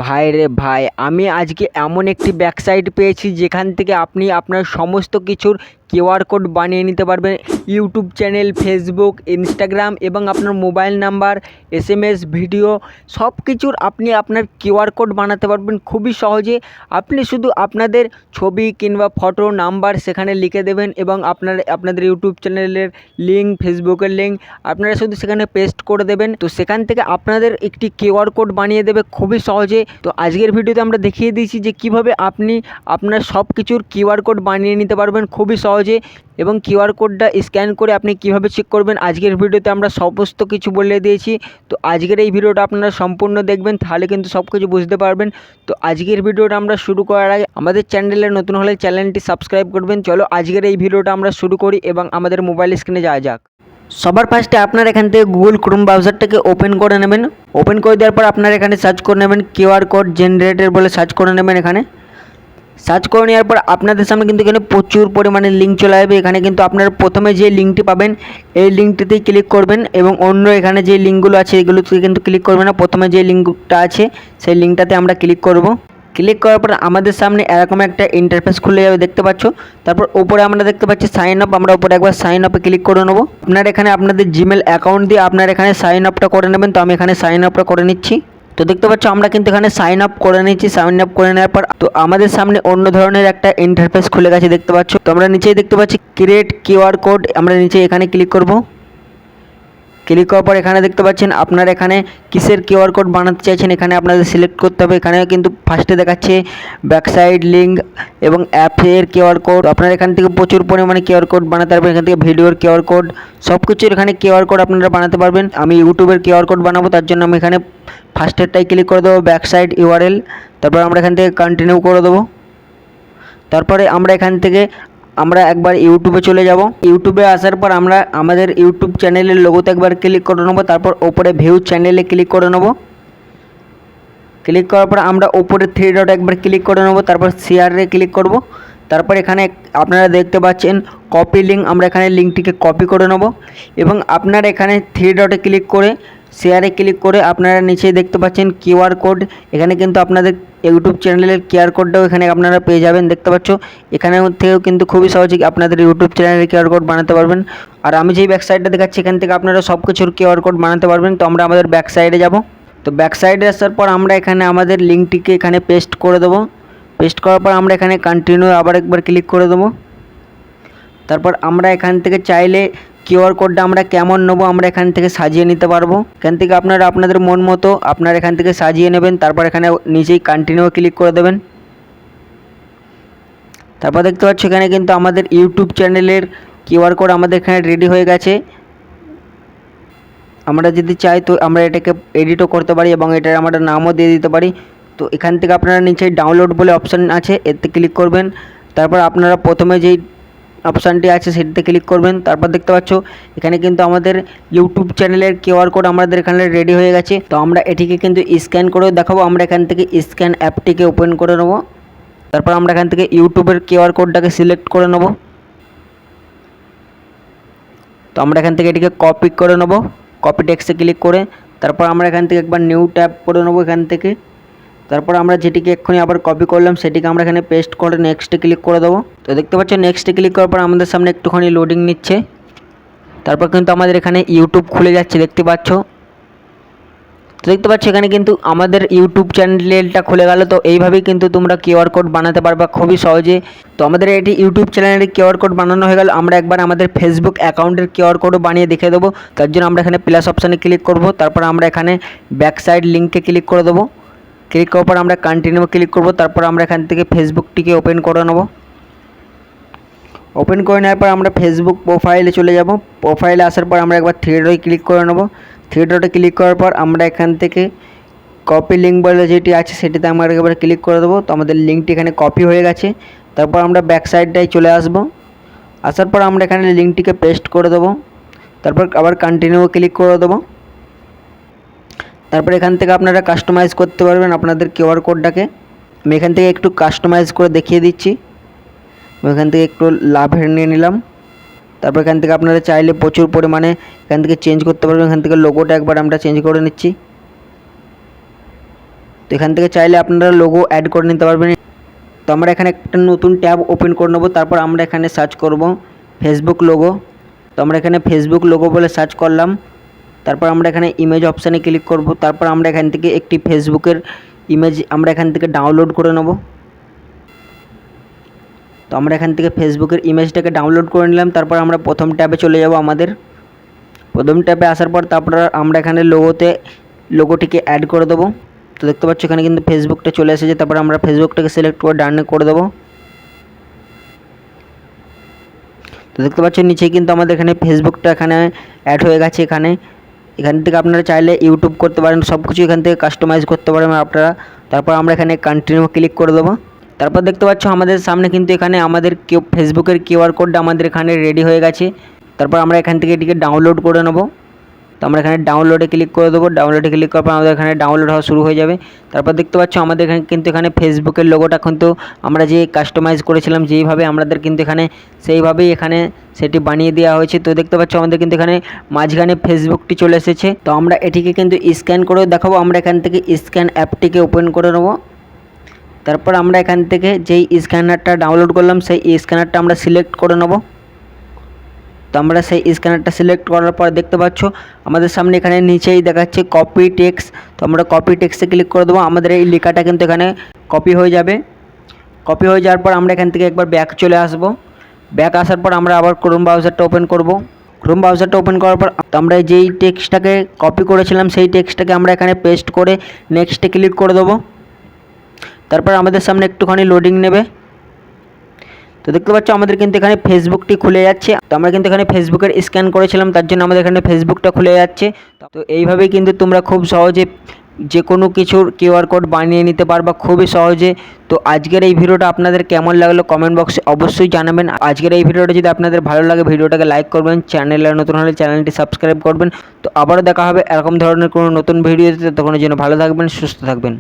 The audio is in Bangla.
ভাই রে ভাই, আমি আজকে এমন একটি ওয়েবসাইট পেয়েছি যেখান থেকে আপনি আপনার সমস্ত কিছুর কিউআর কোড বানিয়ে নিতে পারবেন। ইউটিউব চ্যানেল, ফেসবুক, ইনস্টাগ্রাম এবং আপনার মোবাইল নাম্বার, এসএমএস, ভিডিও সব কিছুর আপনি আপনার কিউআর কোড বানাতে পারবেন খুবই সহজে। আপনি শুধু আপনাদের ছবি কিংবা ফটো, নাম্বার সেখানে লিখে দেবেন এবং আপনাদের ইউটিউব চ্যানেলের লিঙ্ক, ফেসবুকের লিঙ্ক আপনারা শুধু সেখানে পেস্ট করে দেবেন। তো সেখান থেকে আপনাদের একটি কিউআর কোড বানিয়ে দেবে খুবই সহজে। তো আজকের ভিডিওতে আমরা দেখিয়ে দিয়েছি যে কিভাবে আপনি আপনার সব কিছুর কিউআর কোড বানিয়ে নিতে পারবেন খুবই সহজে, এবং কিউআর কোডটা স্ক্যান করে আপনি কিভাবে চেক করবেন আজকের ভিডিওতে আমরা সমস্ত কিছু বলে দিয়েছি। তো আজকের এই ভিডিওটা আপনারা সম্পূর্ণ দেখবেন, তাহলে কিন্তু সব কিছু বুঝতে পারবেন। তো আজকের ভিডিওটা আমরা শুরু করার আগে আমাদের চ্যানেলে নতুন হলে চ্যানেলটি সাবস্ক্রাইব করবেন। চলো আজকের এই ভিডিওটা আমরা শুরু করি এবং আমাদের মোবাইল স্ক্রিনে যাওয়া যাক। সবার ফার্স্টে আপনার এখান থেকে গুগল ক্রোম ব্রাউজারটাকে ওপেন করে নেবেন। ওপেন করে দেওয়ার পর আপনার এখানে সার্চ করে নেবেন কিউআর কোড জেনারেটর বলে সার্চ করে নেবেন। এখানে সার্চ করে নেওয়ার পর আপনাদের সামনে কিন্তু এখানে প্রচুর পরিমাণে লিঙ্ক চলে আসবে। এখানে কিন্তু আপনারা প্রথমে যে লিঙ্কটি পাবেন এই লিঙ্কটিতেই ক্লিক করবেন এবং অন্য এখানে যে লিঙ্কগুলো আছে এগুলোতে কিন্তু ক্লিক করবেন না। প্রথমে যে লিঙ্কটা আছে সেই লিঙ্কটাতে আমরা ক্লিক করব। ক্লিক করার পর আমাদের সামনে এরকম একটা ইন্টারফেস খুলে যাবে, দেখতে পাচ্ছ। তারপর উপরে আমরা দেখতে পাচ্ছি সাইন আপ, আমরা উপরে একবার সাইন আপে ক্লিক করে নেবো। আপনারা এখানে আপনাদের জিমেল অ্যাকাউন্ট দিয়ে আপনারা এখানে সাইন আপটা করে নেবেন। তো আমি এখানে সাইন আপটা করে নিচ্ছি। তো দেখতে পাচ্ছ আমরা কিন্তু এখানে সাইন আপ করে নিচ্ছি। সাইন আপ করে নেওয়ার পর তো আমাদের সামনে অন্য ধরনের একটা ইন্টারফেস খুলে গেছে, দেখতে পাচ্ছ। তো আমরা নিচেই দেখতে পাচ্ছি ক্রিয়েট কিউআর কোড, আমরা নিচে এখানে ক্লিক করব। ক্লিক করার পর এখানে দেখতে পাচ্ছেন আপনারা এখানে কিসের কিউআর কোড বানাতে চাইছেন এখানে আপনাদের সিলেক্ট করতে হবে। এখানে কিন্তু ফার্স্টে দেখাচ্ছে ব্যাকসাইড লিঙ্ক এবং অ্যাপের কিউআর কোড। আপনারা এখান থেকে প্রচুর পরিমাণে কিউআর কোড বানাতে পারবেন। এখান থেকে ভিডিওর কিউআর কোড সব কিছুর এখানে কিউআর কোড আপনারা বানাতে পারবেন। আমি ইউটিউবের কিউআর কোড বানাবো, তার জন্য আমি এখানে ফার্স্টেরটাই ক্লিক করে দেবো, ব্যাকসাইড ইউআরএল। তারপর আমরা এখান থেকে কন্টিনিউ করে দেবো। তারপরে আমরা এখান থেকে একবার ইউটিউবে চলে যাব। ইউটিউবে আসার পর আমরা আমাদের ইউটিউব চ্যানেলের লোগোতে একবার ক্লিক করে নেবো। তারপর ওপরে ভিউ চ্যানেলে ক্লিক করে নেবো। ক্লিক করার পর আমরা ওপরে থ্রি ডট একবার ক্লিক করে নেবো। তারপর শেয়ারে ক্লিক করব। তারপর এখানে আপনারা দেখতে পাচ্ছেন কপি লিঙ্ক, আমরা এখানে লিঙ্কটিকে কপি করে নেব এবং আপনারা এখানে থ্রি ডটে ক্লিক করে শেয়ারে ক্লিক করে আপনারা নিচেই দেখতে পাচ্ছেন কিউআর কোড। এখানে কিন্তু আপনাদের ইউটিউব চ্যানেলের কিউআর কোডটাও এখানে আপনারা পেয়ে যাবেন, দেখতে পাচ্ছ। এখানে থেকেও কিন্তু খুবই সহজে আপনাদের ইউটিউব চ্যানেলের কিউআর কোড বানাতে পারবেন। আর আমি যেই ওয়েবসাইটটা দেখাচ্ছি এখান থেকে আপনারা সব কিছুর কিউআর কোড বানাতে পারবেন। তো আমরা আমাদের ব্যাক সাইডে যাব। তো ব্যাক সাইডে আসার পর আমরা এখানে আমাদের লিঙ্কটিকে এখানে পেস্ট করে দেবো। পেস্ট করার পর আমরা এখানে কন্টিনিউ আবার একবার ক্লিক করে দেবো। তারপর আমরা এখান থেকে চাইলে কিউআর কোডটা আমরা কেমন নেবো আমরা এখান থেকে সাজিয়ে নিতে পারবো। এখান থেকে আপনারা আপনাদের মন মতো আপনারা এখান থেকে সাজিয়ে নেবেন। তারপর এখানে নিচেই কন্টিনিউ ক্লিক করে দেবেন। তারপর দেখতে পাচ্ছ এখানে কিন্তু আমাদের ইউটিউব চ্যানেলের কিউআর কোড আমাদের এখানে রেডি হয়ে গেছে। আমরা যদি চাই তো আমরা এটাকে এডিটও করতে পারি এবং এটার আমরা নামও দিয়ে দিতে পারি। তো এখান থেকে আপনারা নিচে ডাউনলোড বলে অপশান আছে, এতে ক্লিক করবেন। তারপর আপনারা প্রথমে যেই অপশানটি আছে সেটাতে ক্লিক করবেন। তারপর দেখতে পাচ্ছ এখানে কিন্তু আমাদের ইউটিউব চ্যানেলের কিউআর কোড আমাদের এখানে রেডি হয়ে গেছে। তো আমরা এটিকে কিন্তু স্ক্যান করেও দেখাবো। আমরা এখান থেকে স্ক্যান অ্যাপটিকে ওপেন করে নেব। তারপর আমরা এখান থেকে ইউটিউবের কিউআর কোডটাকে সিলেক্ট করে নেব। তো আমরা এখান থেকে এটিকে কপি করে নেব, কপি টেক্সটে ক্লিক করে। তারপর আমরা এখান থেকে একবার নিউ ট্যাব করে নেব এখান থেকে। তারপর আমরা যেটিকে এক্ষুনি আবার কপি করলাম সেটিকে আমরা এখানে পেস্ট করে নেক্সটে ক্লিক করে দেবো। তো দেখতে পাচ্ছ নেক্সটে ক্লিক করার পর আমাদের সামনে একটুখানি লোডিং নিচ্ছে। তারপর কিন্তু আমাদের এখানে ইউটিউব খুলে যাচ্ছে, দেখতে পাচ্ছ। তো দেখতে পাচ্ছ এখানে কিন্তু আমাদের ইউটিউব চ্যানেলটা খুলে গেল। তো এইভাবেই কিন্তু তোমরা কিউআর কোড বানাতে পারবে খুবই সহজে। তো আমাদের এটি ইউটিউব চ্যানেলের কিউআর কোড বানানো হয়ে গেল। আমরা একবার আমাদের ফেসবুক অ্যাকাউন্টের কিউআর কোডও বানিয়ে দেখে দেবো। তার জন্য আমরা এখানে প্লাস অপশানে ক্লিক করব। তারপর আমরা এখানে ব্যাকসাইড লিঙ্কে ক্লিক করে দেবো। ক্লিক করার পর আমরা কন্টিনিউ ক্লিক করব। তারপর আমরা এখান থেকে ফেসবুকটিকে ওপেন করে নেব। ওপেন করে নেওয়ার পর আমরা ফেসবুক প্রোফাইলে চলে যাব। প্রোফাইলে আসার পর আমরা একবার থ্রি ডটে ক্লিক করে নেব। থ্রি ডটে ক্লিক করার পর আমরা এখান থেকে কপি লিঙ্ক বলে যেটি আছে সেটিতে আমরা একবার ক্লিক করে দেবো। তো আমাদের লিঙ্কটি এখানে কপি হয়ে গেছে। তারপর আমরা ব্যাক সাইডটাই চলে আসব। আসার পর আমরা এখানে লিঙ্কটিকে পেস্ট করে দেবো। তারপর আবার কন্টিনিউ ক্লিক করে দেবো। তারপর এখান থেকে আপনারা কাস্টমাইজ করতে পারবেন আপনাদের কিউআর কোডটাকে। আমি এখান থেকে একটু কাস্টমাইজ করে দেখিয়ে দিচ্ছি। আমি এখান থেকে একটু লাভের নিয়ে নিলাম। তারপর এখান থেকে আপনারা চাইলে প্রচুর পরিমাণে এখান থেকে চেঞ্জ করতে পারবেন। এখান থেকে লোগোটা একবার আমরা চেঞ্জ করে নিচ্ছি। তো এখান থেকে চাইলে আপনারা লোগো অ্যাড করে নিতে পারবেন। তো আমরা এখানে একটা নতুন ট্যাব ওপেন করে নেবো, তারপর আমরা এখানে সার্চ করব ফেসবুক লোগো। তো আমরা এখানে ফেসবুক লোগো বলে সার্চ করলাম, তারপর আমরা এখানে ইমেজ অপশানে ক্লিক করব। তারপর আমরা এখান থেকে একটি ফেসবুকের ইমেজ আমরা এখান থেকে ডাউনলোড করে নেব। তো আমরা এখান থেকে ফেসবুকের ইমেজটাকে ডাউনলোড করে নিলাম। তারপর আমরা প্রথম ট্যাবে চলে যাব। আমাদের প্রথম ট্যাবে আসার পর তারপর আমরা এখানে লোগোটিকে অ্যাড করে দেবো। তো দেখতে পাচ্ছ এখানে কিন্তু ফেসবুকটা চলে এসেছে। তারপর আমরা ফেসবুকটাকে সিলেক্ট করে ডানে করে দেবো। তো দেখতে পাচ্ছ নিচে কিন্তু আমাদের এখানে ফেসবুকটা এখানে অ্যাড হয়ে গেছে। এখান থেকে আপনারা চাইলে ইউটিউব করতে পারেন, সব কিছু এখান থেকে কাস্টমাইজ করতে পারেন আপনারা। তারপর আমরা এখানে কন্টিনিউ ক্লিক করে দেবো। তারপর দেখতে পাচ্ছ আমাদের সামনে কিন্তু এখানে আমাদের ফেসবুকের কিউআর কোডটা আমাদের এখানে রেডি হয়ে গেছে। তারপর আমরা এখান থেকে এটিকে ডাউনলোড করে নেব। তো আমরা এখানে ডাউনলোডে ক্লিক করে দেবো। ডাউনলোডে ক্লিক করার পর আমাদের এখানে ডাউনলোড হওয়া শুরু হয়ে যাবে। তারপর দেখতে পাচ্ছ আমাদের এখানে কিন্তু এখানে ফেসবুকের লোগোটা কিন্তু আমরা যে কাস্টমাইজ করেছিলাম যেইভাবে আমাদের কিন্তু এখানে সেইভাবেই এখানে সেটি বানিয়ে দেওয়া হয়েছে। তো দেখতে পাচ্ছ আমাদের কিন্তু এখানে মাঝখানে ফেসবুকটি চলে এসেছে। তো আমরা এটিকে কিন্তু স্ক্যান করে দেখাবো। আমরা এখান থেকে স্ক্যান অ্যাপটিকে ওপেন করে নেব। তারপর আমরা এখান থেকে যেই স্ক্যানারটা ডাউনলোড করলাম সেই স্ক্যানারটা আমরা সিলেক্ট করে নেব। তো আমরা সেই স্ক্যানারটা সিলেক্ট করার পর দেখতে পাচ্ছ আমাদের সামনে এখানে নিচেই দেখাচ্ছে কপি টেক্সট। তো আমরা কপি টেক্সটে ক্লিক করে দেবো। আমাদের এই লেখাটা কিন্তু এখানে কপি হয়ে যাবে। কপি হয়ে যাওয়ার পর আমরা এখান থেকে একবার ব্যাক চলে আসব। ব্যাক আসার পর আমরা আবার ক্রোম ব্রাউজারটা ওপেন করব। ক্রোম ব্রাউজারটা ওপেন করার পর আমরা যেই টেক্সটটাকে কপি করেছিলাম সেই টেক্সটটাকে আমরা এখানে পেস্ট করে নেক্সটে ক্লিক করে দেবো। তারপর আমাদের সামনে একটুখানি লোডিং নেবে। তো দেখতে পাচ্ছ আমাদের কিন্তু এখানে ফেসবুকটি খুলে যাচ্ছে। তো আমরা কিন্তু এখানে ফেসবুকের স্ক্যান করেছিলাম, তার জন্য আমাদের এখানে ফেসবুকটা খুলে যাচ্ছে। তো এইভাবেই কিন্তু তোমরা খুব সহজে যে কোনো কিছুর কিউআর কোড বানিয়ে নিতে পারবা খুবই সহজে। তো আজকের এই ভিডিওটা আপনাদের কেমন লাগলো কমেন্ট বক্সে অবশ্যই জানাবেন। আজকের এই ভিডিওটা যদি আপনাদের ভালো লাগে ভিডিওটাকে লাইক করবেন, চ্যানেলে নতুন হলে চ্যানেলটি সাবস্ক্রাইব করবেন। তো আবারও দেখা হবে এরকম ধরনের কোনো নতুন ভিডিওতে। তখন যেন ভালো থাকবেন, সুস্থ থাকবেন।